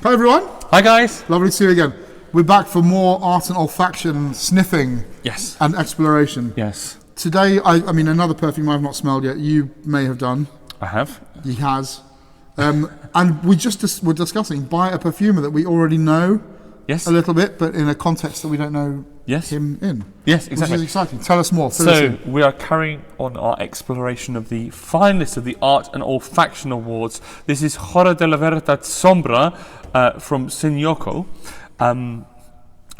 Hi everyone. Hi guys. Lovely to see you again. We're back for more art and olfaction sniffing. Yes. And exploration. Yes. Today, I mean, another perfume I've not smelled yet. You may have done. I have. He has. And we just were discussing buy a perfumer that we already know. Yes. A little bit, but in a context that we don't know him in. Yes, exactly. Which is exciting. Tell us more. So we are carrying on our exploration of the finalists of the Art and Olfaction Awards. This is Hora de la Verdad Sombra from Senyokô,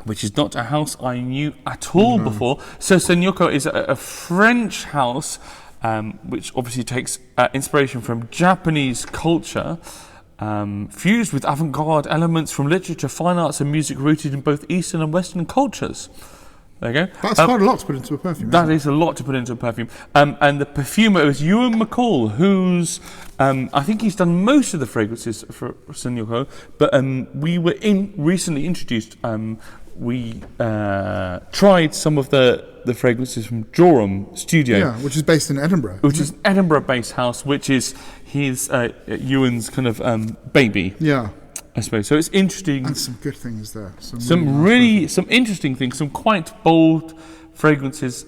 which is not a house I knew at all before. So Senyokô is a French house which obviously takes inspiration from Japanese culture, fused with avant-garde elements from literature, fine arts and music rooted in both Eastern and Western cultures. There you go. That's quite a lot to put into a perfume. That is a lot to put into a perfume. And the perfumer was Ewan McCall, who's, I think he's done most of the fragrances for Senyokô, but we were recently introduced, we tried some of the fragrances from Joram Studio. Yeah, which is based in Edinburgh. Which is an Edinburgh-based house, which is his, Ewan's kind of baby. Yeah. I suppose. So it's interesting. And some good things there. Some interesting things, some quite bold fragrances,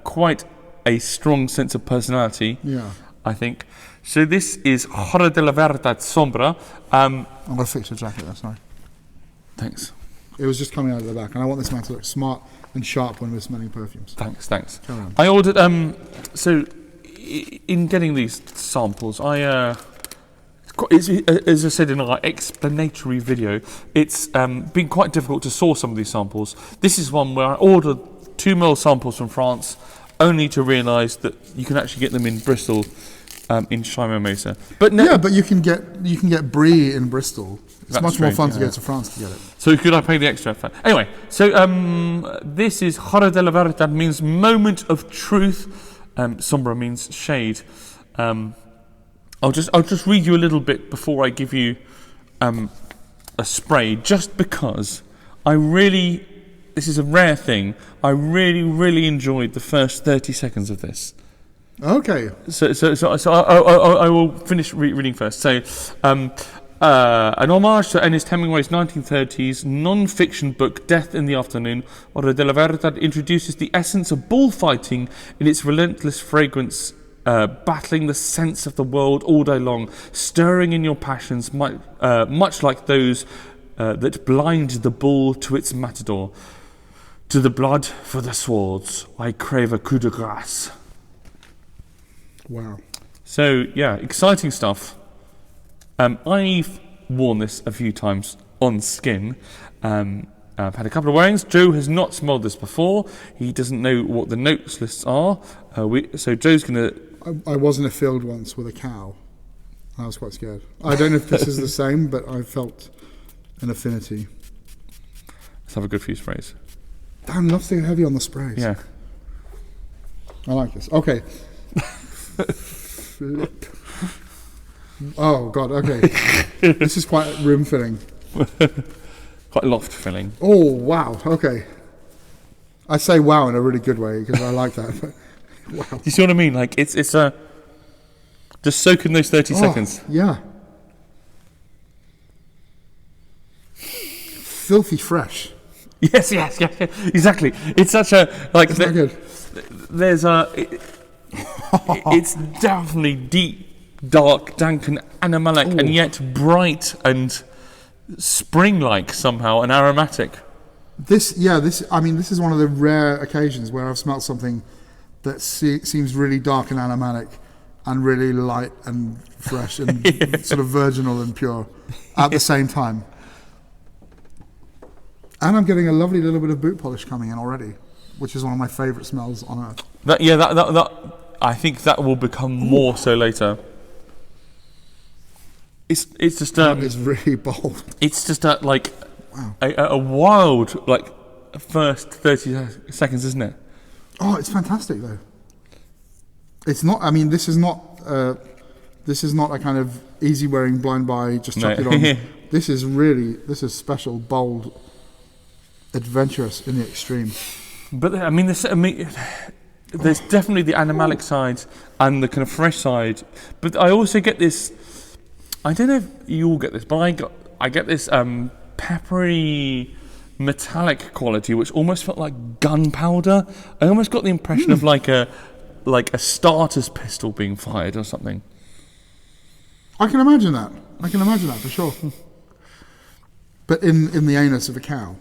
quite a strong sense of personality. Yeah. I think. So this is Hora de la Verdad Sombra. I'm going to fix your jacket there, sorry. Thanks. It was just coming out of the back, and I want this man to look smart and sharp when we're smelling perfumes. Thanks. Carry on. I ordered, so in getting these samples, as I said in our explanatory video, it's been quite difficult to source some of these samples. This is one where I ordered 2 ml samples from France, only to realise that you can actually get them in Bristol, in Shimo Mesa. But you can get Brie in Bristol. It's much more fun to go to France to get it. So could I pay the extra? Anyway, so this is Hora de la Verdad, means moment of truth. Sombra means shade. I'll just read you a little bit before I give you a spray, just because this is a rare thing. I really enjoyed the first 30 seconds of this. Okay. So I will finish reading first. So, an homage to Ernest Hemingway's 1930s non-fiction book Death in the Afternoon, Hora de la Verdad introduces the essence of bullfighting in its relentless fragrance, battling the sense of the world all day long, stirring in your passions, much like those that blind the bull to its matador. To the blood for the swords, I crave a coup de grace. Wow. So, yeah, exciting stuff. I've worn this a few times on skin. I've had a couple of wearings. Joe has not smelled this before. He doesn't know what the notes lists are. So Joe's going to... I was in a field once with a cow. I was quite scared. I don't know if this is the same, but I felt an affinity. Let's have a good few sprays. Damn, love's so heavy on the sprays. Yeah. I like this. Okay. Flip. Oh, God, okay. This is quite room filling. Quite loft filling. Oh, wow, okay. I say wow in a really good way because I like that. But wow. Do you see what I mean? Like, it's just soak in those 30 seconds. Yeah. Filthy fresh. Yes, exactly. It's such a, like... It's not good. There's it's definitely deep, dark, dank and animalic, and yet bright and spring-like somehow, and aromatic. This is one of the rare occasions where I've smelled something that seems really dark and animalic and really light and fresh and sort of virginal and pure at the same time. And I'm getting a lovely little bit of boot polish coming in already, which is one of my favourite smells on earth. That I think that will become more so later. It's just it's really bold. It's just a wild first 30 seconds, isn't it? Oh, it's fantastic though. It's not. I mean, this is not a kind of easy wearing blind buy. Just chuck it on. This is special, bold, adventurous in the extreme. But I mean, there's definitely the animalic side and the kind of fresh side. But I also get this. I don't know if you all get this, but I get this peppery metallic quality, which almost felt like gunpowder. I almost got the impression of like a starter's pistol being fired or something. I can imagine that. For sure. But in the anus of a cow.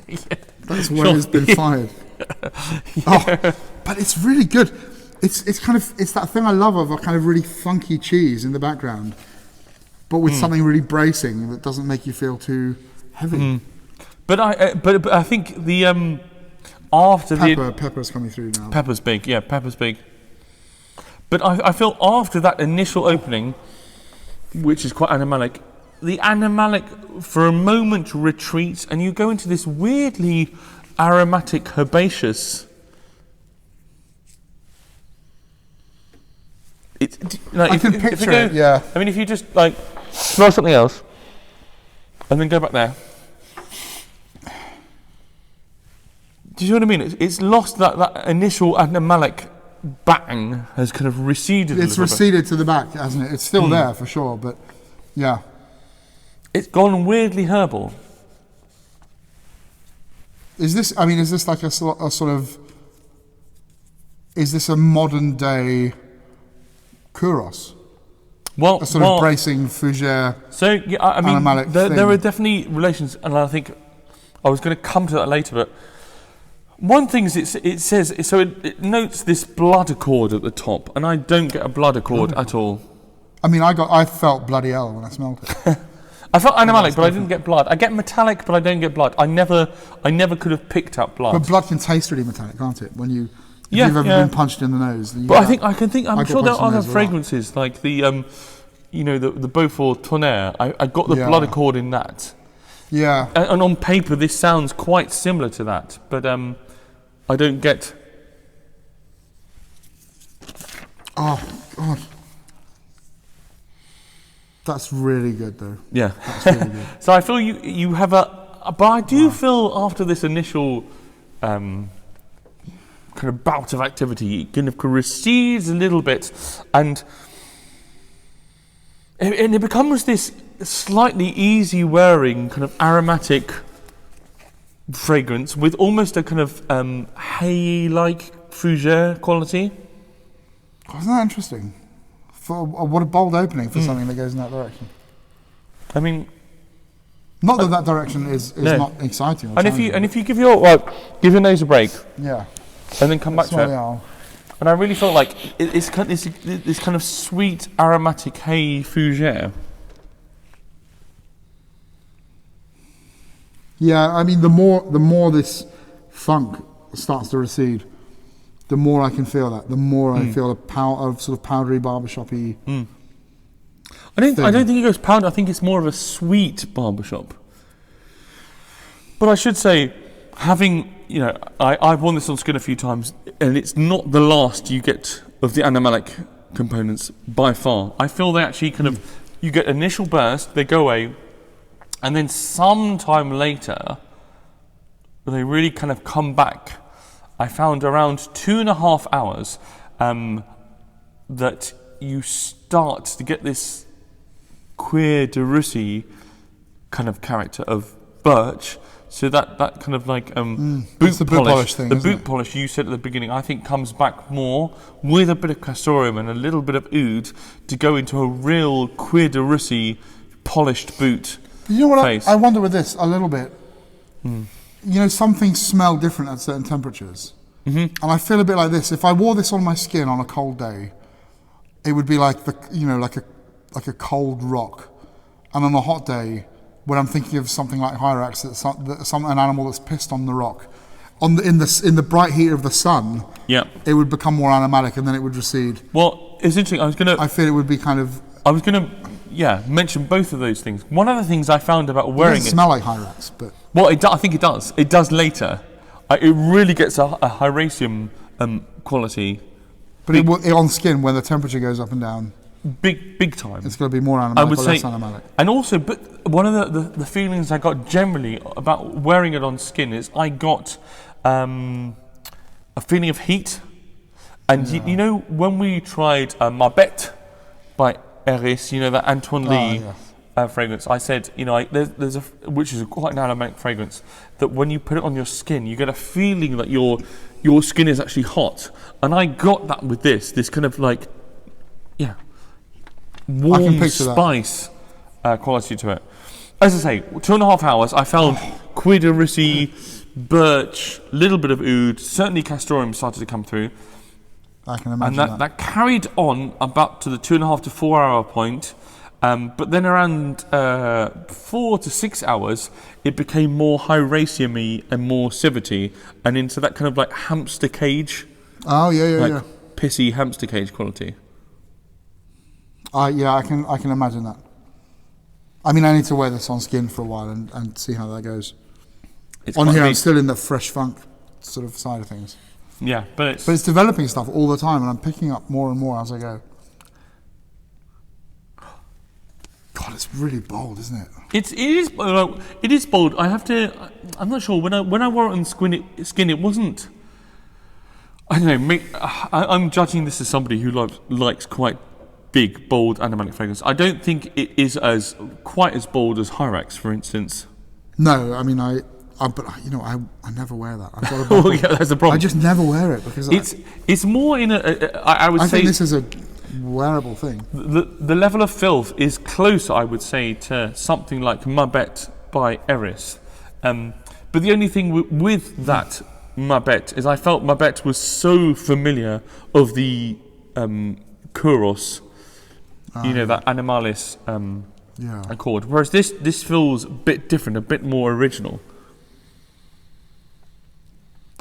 Yeah. That's where it's been fired. Yeah. But it's really good. It's that thing I love of a kind of really funky cheese in the background, but with something really bracing that doesn't make you feel too heavy. But I think the after pepper's coming through now. Pepper's big, yeah, pepper's big. But I feel after that initial opening, which is quite animalic, the animalic for a moment retreats, and you go into this weirdly aromatic herbaceous. I can picture it. Yeah. I mean, if you just like smell something else, and then go back there. Do you know what I mean? It's lost that initial animalic bang has kind of receded. It's receded to the back, hasn't it? It's still there for sure, but yeah. It's gone weirdly herbal. Is this like a sort of? Is this a modern day Kouros? Well, a sort of bracing fougere. So yeah, I mean, animalic there are definitely relations, and I think I was going to come to that later, but. One thing is it says, so it notes this blood accord at the top, and I don't get a blood accord at all. I mean, I felt bloody hell when I smelled it. I felt animalic, but I didn't get blood. I get metallic, but I don't get blood. I never could have picked up blood. But blood can taste really metallic, can't it? If you've ever been punched in the nose. But I'm sure there are other fragrances, like the, the Beaufort Tonnerre. I got the blood accord in that. Yeah. And on paper, this sounds quite similar to that, but I don't get. Oh God, that's really good though. Yeah, that's really good. So I feel you have but I do feel after this initial kind of bout of activity, it kind of recedes a little bit, and it becomes this slightly easy wearing kind of aromatic fragrance with almost a kind of hay-like fougere quality. Isn't that interesting? What a bold opening for something that goes in that direction. I mean, not that direction is not exciting. And if you give your nose a break, yeah, and then come back to it. And I really felt like it's this kind of sweet aromatic hay fougere. Yeah, I mean, the more this funk starts to recede, the more I can feel that. The more I feel a sort of powdery barbershop-y. I don't think it goes powder. I think it's more of a sweet barbershop. But I should say, having I've worn this on skin a few times, and it's not the last you get of the animalic components by far. I feel they actually kind of you get initial burst, they go away. And then sometime later, they really kind of come back. I found around 2.5 hours that you start to get this Cuir de Russie kind of character of birch. So that kind of like boot polish thing, the boot polish you said at the beginning, I think comes back more with a bit of castoreum and a little bit of oud to go into a real Cuir de Russie polished boot. You know what I wonder with this a little bit. Some things smell different at certain temperatures, and I feel a bit like this. If I wore this on my skin on a cold day, it would be like like a cold rock, and on a hot day, when I'm thinking of something like Hyrax, an animal that's pissed on the rock, in the bright heat of the sun, it would become more animalic, and then it would recede. Well, it's interesting. I feel it would be kind of. I was gonna. Mention both of those things. One of the things I found about wearing it doesn't smell like Hyrax, but I think it does. It does later. It really gets a Hyraceum quality. But on skin, when the temperature goes up and down, big time. It's going to be more animalic. I would say, less animalic. And also, but one of the feelings I got generally about wearing it on skin is I got a feeling of heat. And when we tried Marbet by Eris, that Antoine Lee fragrance, I said, there's which is quite an aromatic fragrance, that when you put it on your skin, you get a feeling that your skin is actually hot. And I got that with this kind of like, warm spice quality to it. As I say, 2.5 hours, I found quidarissy, birch, little bit of oud, certainly castoreum started to come through. I can imagine and that carried on about to the 2.5 to 4 hour point. But then around 4 to 6 hours, it became more Hyraceum-y and more civety, and into that kind of like hamster cage. Oh yeah. Pissy hamster cage quality. I can imagine that. I mean, I need to wear this on skin for a while and see how that goes. On here, I'm still in the fresh funk sort of side of things. Yeah, but it's developing stuff all the time, and I'm picking up more and more as I go. God, it's really bold, isn't it? It is bold. I'm not sure. When I wore it on skin, it wasn't. I don't know. I'm judging this as somebody who likes quite big, bold aromatic fragrance. I don't think it is quite as bold as Hyrax, for instance. No, I mean I never wear that. I've got a bottle. Yeah, that's the problem. I just never wear it because it's more in I would say. I think this is a wearable thing. The level of filth is closer, I would say, to something like Mabet by Eris. But the only thing with that Mabet is I felt Mabet was so familiar of the Kouros, that Animalis accord. Whereas this feels a bit different, a bit more original.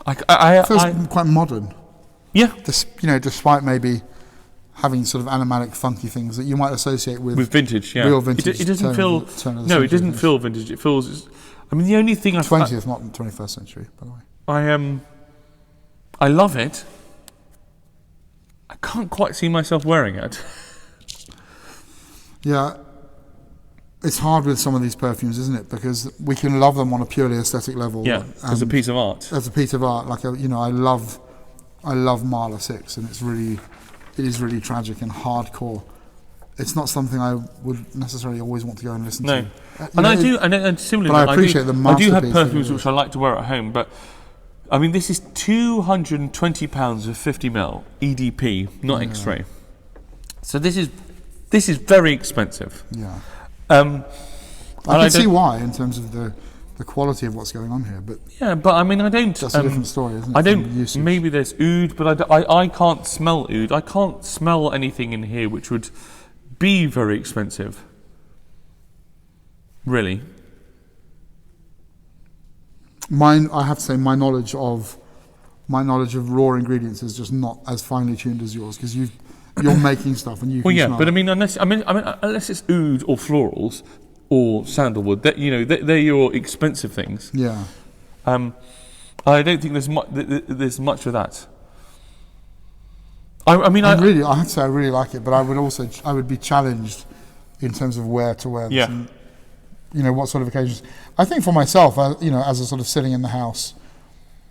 It feels quite modern. Yeah. Despite maybe having sort of animatic, funky things that you might associate with vintage, real vintage. It doesn't feel. No, it doesn't feel vintage. It feels. I mean, the only thing 20th, not 21st century, by the way. I love it. I can't quite see myself wearing it. Yeah, it's hard with some of these perfumes, isn't it? Because we can love them on a purely aesthetic level. Yeah, as a piece of art. As a piece of art, I love Marla 6, and it is really tragic and hardcore. It's not something I would necessarily always want to go and listen to. And similarly, but I appreciate the masterpiece. I do have perfumes which I like to wear at home, but I mean, this is £220 of 50ml EDP, not X-ray. So this is very expensive. Yeah. I can see why in terms of the quality of what's going on here, but I mean, I don't. That's a different story, isn't it? I don't. Maybe there's oud, but I can't smell oud. I can't smell anything in here which would be very expensive. Really. I have to say, my knowledge of raw ingredients is just not as finely tuned as yours, because you're making stuff and you. Well, can smell but it. unless it's oud or florals or sandalwood, they're your expensive things. Yeah. I don't think there's much of that. I have to say I really like it, but I would be challenged in terms of where to wear this. Yeah. And, what sort of occasions. I think for myself, as a sort of sitting in the house,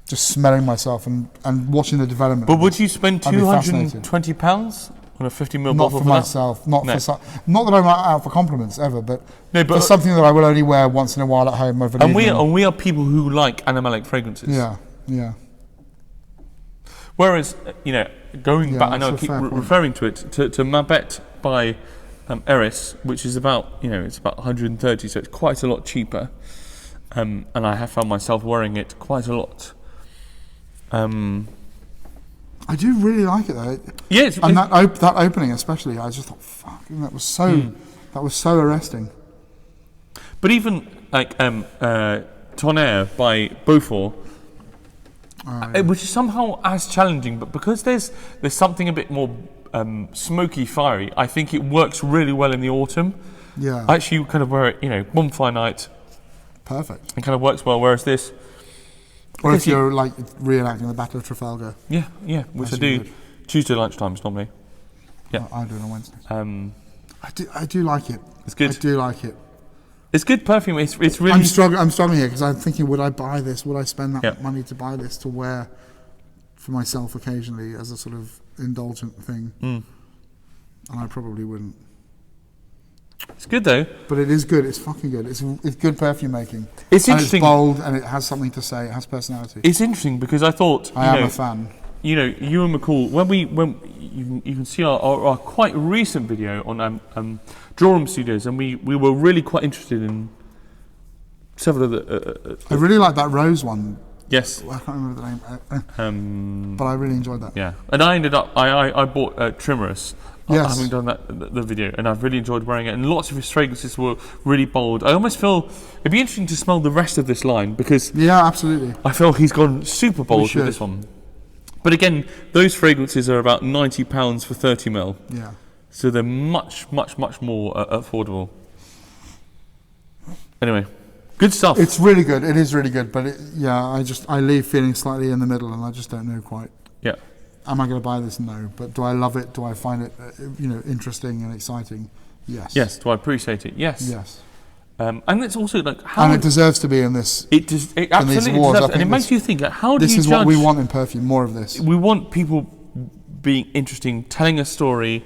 just smelling myself and watching the development. But would you spend £220 on a 50ml bottle? Not for myself. Not that I'm out for compliments ever, but for something that I will only wear once in a while at home over the evening. And we are people who like animalic fragrances. Yeah. Whereas, going back, I know I keep referring to it, to Mabet by Eris, which is about, it's about 130, so it's quite a lot cheaper. And I have found myself wearing it quite a lot. I do really like it though. Yeah, that opening especially, I just thought, fuck, that was so arresting. But even like Tonnerre by Beaufort, which is somehow as challenging, but because there's something a bit more smoky, fiery, I think it works really well in the autumn. Yeah. Actually, you kind of wear it, bonfire night. Perfect. It kind of works well, whereas this. Or if you're like reenacting the Battle of Trafalgar. Yeah, which I do Tuesday lunchtimes normally. Yeah, I do it on Wednesday. I do like it. It's good. I do like it. It's good perfume. It's really. I'm struggling here because I'm thinking, would I buy this? Would I spend that money to buy this to wear for myself occasionally as a sort of indulgent thing? And I probably wouldn't. It's good though. But it is good. It's fucking good. It's good perfume making. It's interesting. It's bold and it has something to say. It has personality. It's interesting because I thought I am a fan. You know, you and McCall, when you can see our quite recent video on Drawroom Studios, and we were really quite interested in several of the. I really like that rose one. Yes. I can't remember the name. But I really enjoyed that. Yeah, and I ended up I bought Trimerous. Yes. Having done the video, and I've really enjoyed wearing it, and lots of his fragrances were really bold. I almost feel it'd be interesting to smell the rest of this line because absolutely. I feel he's gone super bold with this one. But again, those fragrances are about £90 for 30ml. Yeah. So they're much more affordable. Anyway, good stuff. It's really good. It is really good. But I leave feeling slightly in the middle, and I just don't know quite. Yeah. Am I going to buy this? No. But do I love it? Do I find it, interesting and exciting? Yes. Yes. Do I appreciate it? Yes. Yes. And it's also like how. And it deserves to be in this. It absolutely deserves, and it makes you think. How do you judge? This is what we want in perfume. More of this. We want people being interesting, telling a story,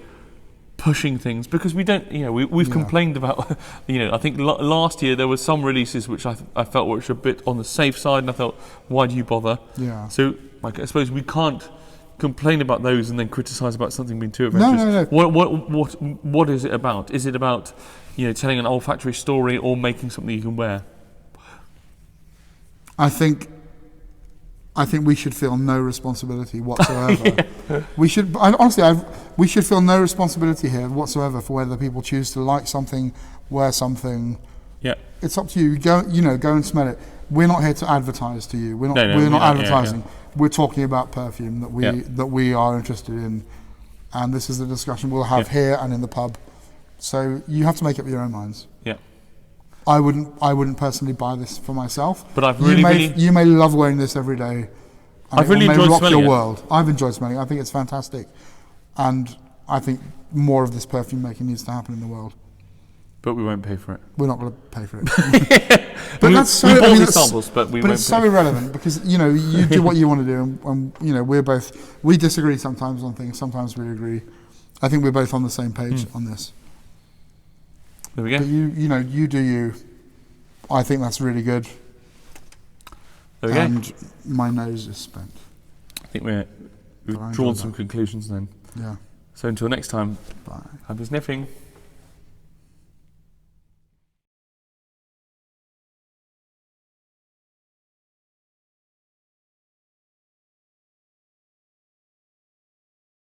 pushing things, because we don't. We've complained about. I think last year there were some releases which I felt were a bit on the safe side, and I thought, why do you bother? Yeah. So, I suppose we can't complain about those and then criticise about something being too adventurous. No. What is it about? Is it about telling an olfactory story or making something you can wear? I think we should feel no responsibility whatsoever. Yeah. We should feel no responsibility here whatsoever for whether people choose to like something, wear something. Yeah. It's up to you. Go and smell it. We're not here to advertise to you. We're not advertising. Yeah. We're talking about perfume that we are interested in, and this is the discussion we'll have here and in the pub. So you have to make up your own minds. Yeah. I wouldn't personally buy this for myself. But I've you may love wearing this every day. I've really enjoyed rock smelling your it. world. I've enjoyed smelling it. I think it's fantastic, and I think more of this perfume making needs to happen in the world. But we won't pay for it. We're not going to pay for it. But that's so. We bought the samples, but we won't. But it's so irrelevant because you do what you want to do, and we disagree sometimes on things. Sometimes we agree. I think we're both on the same page on this. There we go. But you do you. I think that's really good. There we go. And my nose is spent. I think we've drawn some conclusions then. Yeah. So until next time. Bye. Happy sniffing.